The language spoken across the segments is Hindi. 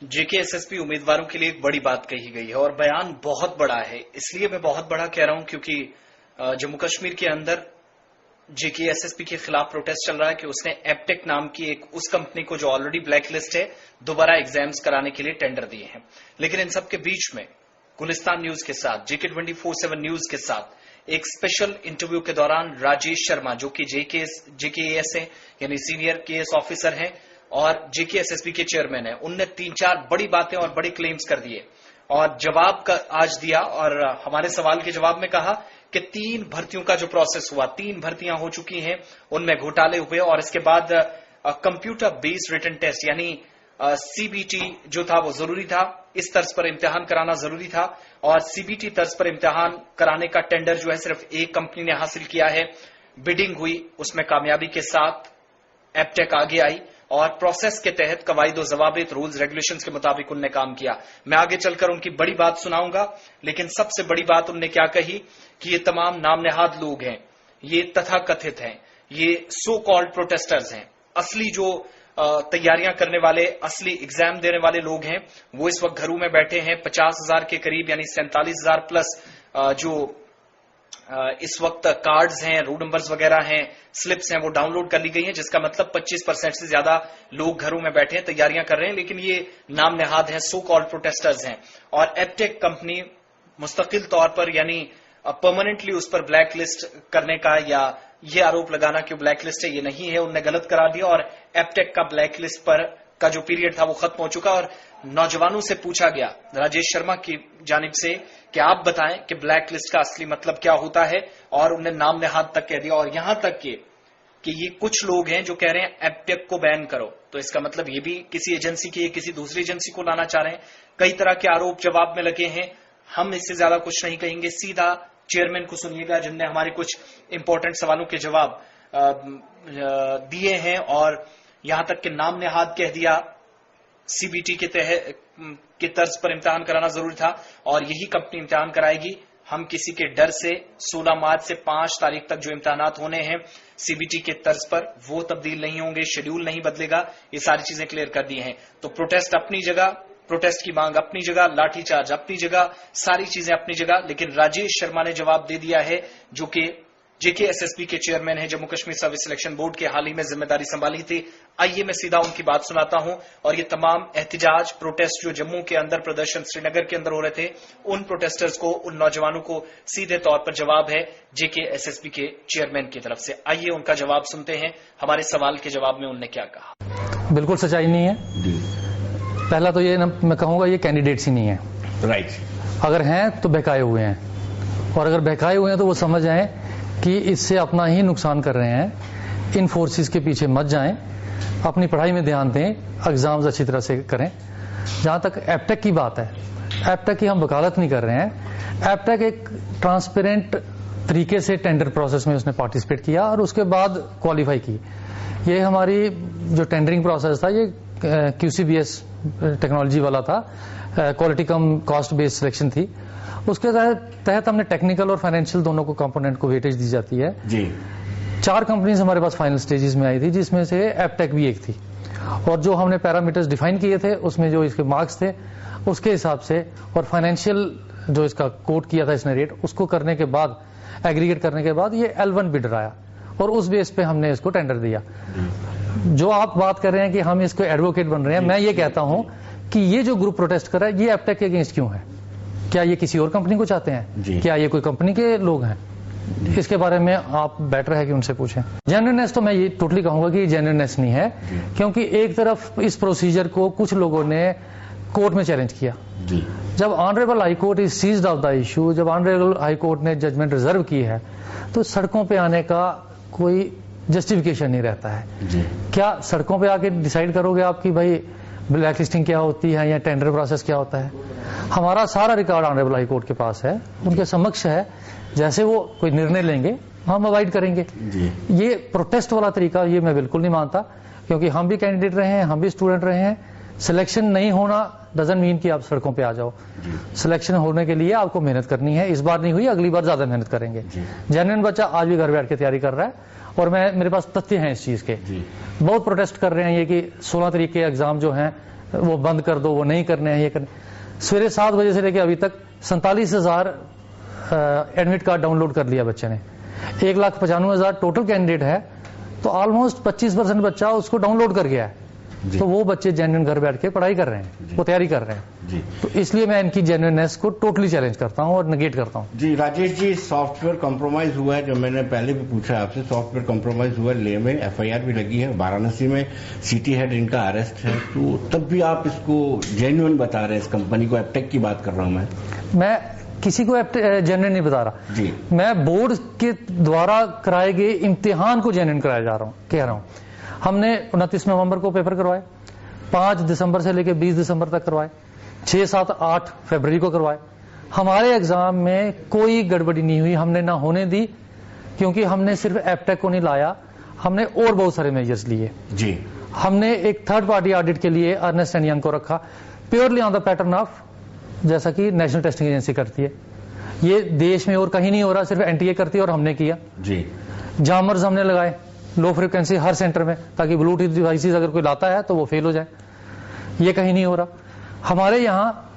जेकेएसएसपी उम्मीदवारों के लिए एक बड़ी बात कही गई है और बयान बहुत बड़ा है। इसलिए मैं बहुत बड़ा कह रहा हूं क्योंकि जम्मू कश्मीर के अंदर जेकेएसएसपी के खिलाफ प्रोटेस्ट चल रहा है कि उसने एप्टेक नाम की एक उस कंपनी को जो ऑलरेडी ब्लैक लिस्ट है दोबारा एग्जाम्स कराने के लिए टेंडर दिए हैं। लेकिन इन सबके बीच में गुलिस्तान न्यूज के साथ जेके 24/7 न्यूज के साथ एक स्पेशल इंटरव्यू के दौरान राजेश शर्मा जो कि जेकेएस है यानी सीनियर केएस ऑफिसर हैं और जेकेएसएसपी के चेयरमैन है, उनने 3-4 बड़ी बातें और बड़ी क्लेम्स कर दिए और जवाब का आज दिया और हमारे सवाल के जवाब में कहा कि 3 भर्तियों का जो प्रोसेस हुआ, 3 भर्तियां हो चुकी हैं, उनमें घोटाले हुए और इसके बाद कंप्यूटर बेस्ड रिटन टेस्ट यानी सीबीटी जो था वो जरूरी था, इस तर्ज पर इम्तिहान कराना जरूरी था और सीबीटी तर्ज पर इम्तिहान कराने का टेंडर जो है सिर्फ एक कंपनी ने हासिल किया है। बिडिंग हुई, उसमें कामयाबी के साथ एप्टेक आगे आई और प्रोसेस के तहत कवायद और जवाबित रूल्स रेगुलेशंस के मुताबिक उनने काम किया। मैं आगे चलकर उनकी बड़ी बात सुनाऊंगा, लेकिन सबसे बड़ी बात उनने क्या कही कि ये तमाम नामनेहाद लोग हैं, ये तथाकथित हैं, ये सो कॉल्ड प्रोटेस्टर्स हैं, असली जो तैयारियां करने वाले, असली एग्जाम देने वाले लोग हैं, वो इस वक्त घरों में बैठे हैं। 50,000 के करीब यानी 47,000 प्लस जो इस वक्त कार्ड्स हैं, रोड नंबर्स वगैरह हैं, स्लिप्स हैं, वो डाउनलोड कर ली गई हैं, जिसका मतलब 25% से ज्यादा लोग घरों में बैठे हैं, तैयारियां कर रहे हैं। लेकिन ये नाम नेहाद हैं, सो कॉल्ड प्रोटेस्टर्स हैं और एप्टेक कंपनी मुस्तकिल तौर पर यानी परमानेंटली उस पर ब्लैक लिस्ट करने का या ये आरोप लगाना कि ब्लैक लिस्ट है, ये नहीं है, उनने गलत करा दिया और एप्टेक का ब्लैक लिस्ट पर का जो पीरियड था वो खत्म हो चुका। और नौजवानों से पूछा गया राजेश शर्मा की जानिब से कि आप बताएं कि ब्लैक लिस्ट का असली मतलब क्या होता है और उन्हें नाम नेहाद तक कह दिया और यहां तक कि ये कुछ लोग हैं जो कह रहे हैं एप्टेक को बैन करो, तो इसका मतलब ये भी किसी एजेंसी की किसी दूसरी एजेंसी को लाना चाह रहे हैं। कई तरह के आरोप जवाब में लगे हैं, हम इससे ज्यादा कुछ नहीं कहेंगे, सीधा चेयरमैन को सुनिएगा जिनने हमारे कुछ इंपॉर्टेंट सवालों के जवाब दिए हैं और यहां तक कि नाम नेहाद कह दिया। सीबीटी के तहत के तर्ज पर इम्तिहान कराना जरूरी था और यही कंपनी इम्तिहान कराएगी। हम किसी के डर से 16 मार्च से 5 तारीख तक जो इम्तिहानात होने हैं सीबीटी के तर्ज पर वो तब्दील नहीं होंगे, शेड्यूल नहीं बदलेगा, ये सारी चीजें क्लियर कर दी हैं। तो प्रोटेस्ट अपनी जगह, प्रोटेस्ट की मांग अपनी जगह, लाठीचार्ज अपनी जगह, सारी चीजें अपनी जगह, लेकिन राजेश शर्मा ने जवाब दे दिया है जो कि जेकेएसएसपी के चेयरमैन है, Jammu Kashmir service selection board के हाल ही में जिम्मेदारी संभाली थी। आइए मैं सीधा उनकी बात सुनाता हूं और ये तमाम एहतिजाज प्रोटेस्ट जो जम्मू के अंदर प्रदर्शन श्रीनगर के अंदर हो रहे थे, उन प्रोटेस्टर्स को, उन नौजवानों को सीधे तौर पर जवाब है जेकेएसएसपी के चेयरमैन की तरफ से। आइए उनका जवाब सुनते हैं। हमारे सवाल के जवाब में उन्होंने क्या कहा। बिल्कुल सच्चाई नहीं है। पहला तो ये मैं कहूंगा ये कैंडिडेट्स ही नहीं है। राइट। अगर हैं तो बहकाए हुए हैं और अगर बहकाए हुए हैं तो वो समझ आए कि इससे अपना ही नुकसान कर रहे हैं। इन फोर्सेस के पीछे मत जाएं, अपनी पढ़ाई में ध्यान दें, एग्जाम्स अच्छी तरह से करें। जहां तक एप्टेक की बात है, एप्टेक की हम वकालत नहीं कर रहे हैं। एप्टेक एक ट्रांसपेरेंट तरीके से टेंडर प्रोसेस में उसने पार्टिसिपेट किया और उसके बाद क्वालिफाई की। ये हमारी जो टेंडरिंग प्रोसेस था ये QCBS टेक्नोलॉजी वाला था, क्वालिटी कम कॉस्ट बेस्ड सिलेक्शन थी। उसके तहत हमने टेक्निकल और फाइनेंशियल दोनों को कंपोनेंट को वेटेज दी जाती है जी। 4 कंपनीज हमारे पास फाइनल स्टेजेस में आई थी, जिसमें से एप्टेक भी एक थी और जो हमने पैरामीटर्स डिफाइन किए थे उसमें जो इसके मार्क्स थे उसके हिसाब से और फाइनेंशियल जो इसका कोट किया था इसने रेट, उसको करने के बाद एग्रीगेट करने के बाद ये L1 बिडर आया और उस बेस पे हमने इसको टेंडर दिया। जो आप बात कर रहे हैं कि हम इसको एडवोकेट बन रहे हैं, मैं ये कहता हूं कि ये जो ग्रुप प्रोटेस्ट कर रहा है ये एप्टेक के अगेंस्ट क्यों है? क्या ये किसी और कंपनी को चाहते हैं? क्या ये कोई कंपनी के लोग हैं? इसके बारे में आप बेटर है कि उनसे पूछें। जेन्युइननेस तो मैं ये टोटली कहूंगा कि जेन्युइननेस नहीं है, क्योंकि एक तरफ इस प्रोसीजर को कुछ लोगों ने कोर्ट में चैलेंज किया। जब honourable high court is seized of the issue, जब ऑनरेबल हाई कोर्ट ने जजमेंट रिजर्व की है, तो सड़कों पे आने का कोई जस्टिफिकेशन नहीं रहता है। क्या सड़कों पे आके डिसाइड करोगे आप कि भाई ब्लैक लिस्टिंग क्या होती है या टेंडर प्रोसेस क्या होता है? हमारा सारा रिकॉर्ड ऑनरेबल हाई कोर्ट के पास है, उनके समक्ष है। जैसे वो कोई निर्णय लेंगे हम अवॉइड करेंगे। ये प्रोटेस्ट वाला तरीका ये मैं बिल्कुल नहीं मानता, क्योंकि हम भी कैंडिडेट रहे हैं, हम भी स्टूडेंट रहे हैं। सिलेक्शन नहीं होना डजंट मीन कि आप सड़कों पे आ जाओ। सिलेक्शन होने के लिए आपको मेहनत करनी है। इस बार नहीं हुई, अगली बार ज्यादा मेहनत करेंगे। जेन्युइन बच्चा आज भी घर बैठ के तैयारी कर रहा है और मेरे पास तथ्य हैं इस चीज के। बहुत प्रोटेस्ट कर रहे हैं ये कि 16 तारीख के एग्जाम जो हैं वो बंद कर दो, वो नहीं करने हैं, ये करने। सवेरे 7 बजे से लेकर अभी तक 47,000 एडमिट कार्ड डाउनलोड कर लिया बच्चे ने। 1,95,000 टोटल कैंडिडेट है, तो ऑलमोस्ट 25% बच्चा उसको डाउनलोड कर गया है। तो वो बच्चे जेन्युइन घर बैठ के पढ़ाई कर रहे हैं, वो तैयारी कर रहे हैं जी। तो इसलिए मैं इनकी जेन्युइननेस को टोटली चैलेंज करता हूं और नेगेट करता हूं जी। राजेश जी, सॉफ्टवेयर कॉम्प्रोमाइज हुआ है, जो मैंने पहले भी पूछा आपसे, सॉफ्टवेयर कॉम्प्रोमाइज हुआ है, लेह में एफआईआर भी लगी है, वाराणसी में सिटी हेड इनका अरेस्ट है, तो तब भी आप इसको जेन्युइन बता रहे हैं इस कंपनी को? एप्टेक की बात कर रहा हूं मैं किसी को जेन्युइन नहीं बता रहा जी। मैं बोर्ड के द्वारा कराए गए इम्तिहान को जेन्युइन कराया जा रहा हूं, कह रहा हूं। हमने 29 नवंबर को पेपर करवाए, 5 दिसंबर से लेकर 20 दिसंबर तक करवाए, 6, 7, 8 फरवरी को करवाए। हमारे एग्जाम में कोई गड़बड़ी नहीं हुई, हमने ना होने दी, क्योंकि हमने सिर्फ एप्टेक को नहीं लाया, हमने और बहुत सारे मेजर्स लिए जी। हमने एक थर्ड पार्टी ऑडिट के लिए अर्नेस्ट एंड यंग को रखा, purely on the pattern of जैसा कि नेशनल टेस्टिंग एजेंसी करती है। ये देश में और कहीं नहीं हो रहा, सिर्फ एनटीए करती है और हमने किया जी। जामर्स हमने लगाए लो फ्रिक्वेंसी हर सेंटर में, ताकि ब्लूटूथ डिवाइसेस अगर कोई लाता है तो वो फेल हो जाए। ये कहीं नहीं हो रहा। हमारे यहाँ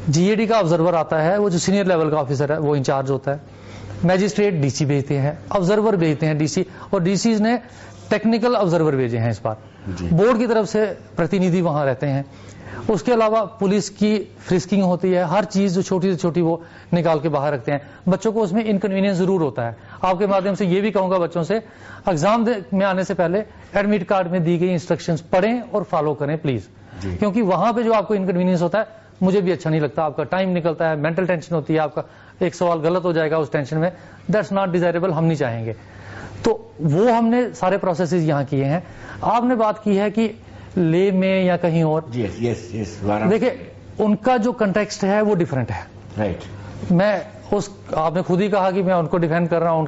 जीएडी का ऑब्जर्वर आता है, वो जो सीनियर लेवल का ऑफिसर है वो इंचार्ज होता है। मैजिस्ट्रेट डीसी भेजते हैं, ऑब्जर्वर भेजते हैं डीसी, और डीसी ने टेक्निकल ऑब्जर्वर भेजे हैं इस बार। बोर्ड की तरफ से प्रतिनिधि वहां रहते हैं। उसके अलावा पुलिस की फ्रिस्किंग होती है, हर चीज जो छोटी से छोटी वो निकाल के बाहर रखते हैं। बच्चों को उसमें इनकन्वीनियंस जरूर होता है। आपके माध्यम से ये भी कहूंगा बच्चों से, एग्जाम में आने से पहले एडमिट कार्ड में दी गई इंस्ट्रक्शंस पढ़ें और फॉलो करें प्लीज, क्योंकि वहां पे जो आपको इनकन्वीनियंस होता है मुझे भी अच्छा नहीं लगता। आपका टाइम निकलता है, मेंटल टेंशन होती है, आपका एक सवाल गलत हो जाएगा उस टेंशन में, दैट्स नॉट डिजायरेबल, हम नहीं चाहेंगे। तो वो हमने सारे प्रोसेसेस यहाँ किए हैं। आपने बात की है कि ले में या कहीं और, देखिए उनका जो कंटेक्स्ट है वो डिफरेंट है राइट। आपने खुद ही कहा कि मैं उनको डिफेंड कर रहा हूं,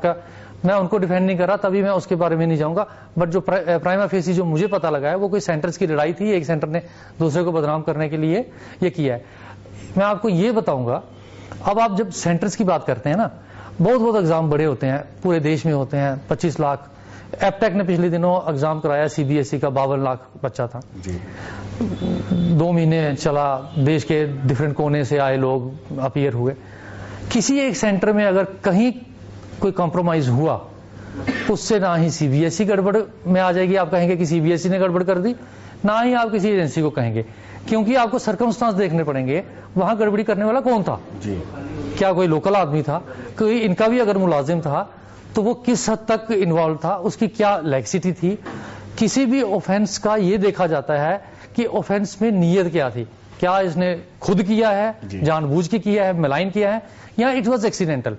मैं उनको डिफेंड नहीं कर रहा, तभी मैं उसके बारे में नहीं जाऊंगा। बट जो प्राइमा फेसी जो मुझे पता लगा है वो कोई सेंटर्स की लड़ाई थी, एक सेंटर ने दूसरे को बदनाम करने के लिए ये किया है। मैं आपको ये बताऊंगा, अब आप जब सेंटर्स की बात करते हैं ना, बहुत एग्जाम बड़े होते हैं, पूरे देश में होते हैं, 25 लाख। एप्टेक ने पिछले दिनों एग्जाम कराया, सीबीएसई का 52 लाख बच्चा था जी। 2 महीने चला, देश के डिफरेंट कोने से आए लोग अपीयर हुए। किसी एक सेंटर में अगर कहीं कोई कॉम्प्रोमाइज हुआ, उससे ना ही सीबीएसई गड़बड़ में आ जाएगी, आप कहेंगे कि सीबीएसई ने गड़बड़ कर दी, ना ही आप किसी एजेंसी को कहेंगे, क्योंकि आपको सर्कमस्टांस देखने पड़ेंगे, वहां गड़बड़ी करने वाला कौन था जी। क्या कोई लोकल आदमी था, कोई इनका भी अगर मुलाजिम था तो वो किस हद तक इन्वॉल्व था, उसकी क्या लैक्सिटी थी। किसी भी ऑफेंस का ये देखा जाता है कि ऑफेंस में नीयत क्या थी, क्या इसने खुद किया है, जानबूझ के किया है, मलाइन किया है, या इट वाज एक्सीडेंटल।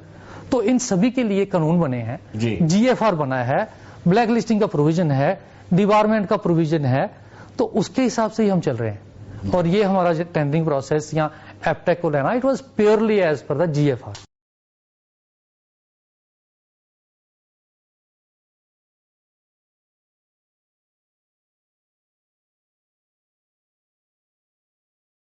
तो इन सभी के लिए कानून बने हैं, जीएफआर बना है, ब्लैक लिस्टिंग का प्रोविजन है, डिबारमेंट का प्रोविजन है, तो उसके हिसाब से ही हम चल रहे हैं। और ये हमारा टेंडरिंग प्रोसेस या एप्टेक को लेना, it was purely as per the GFR.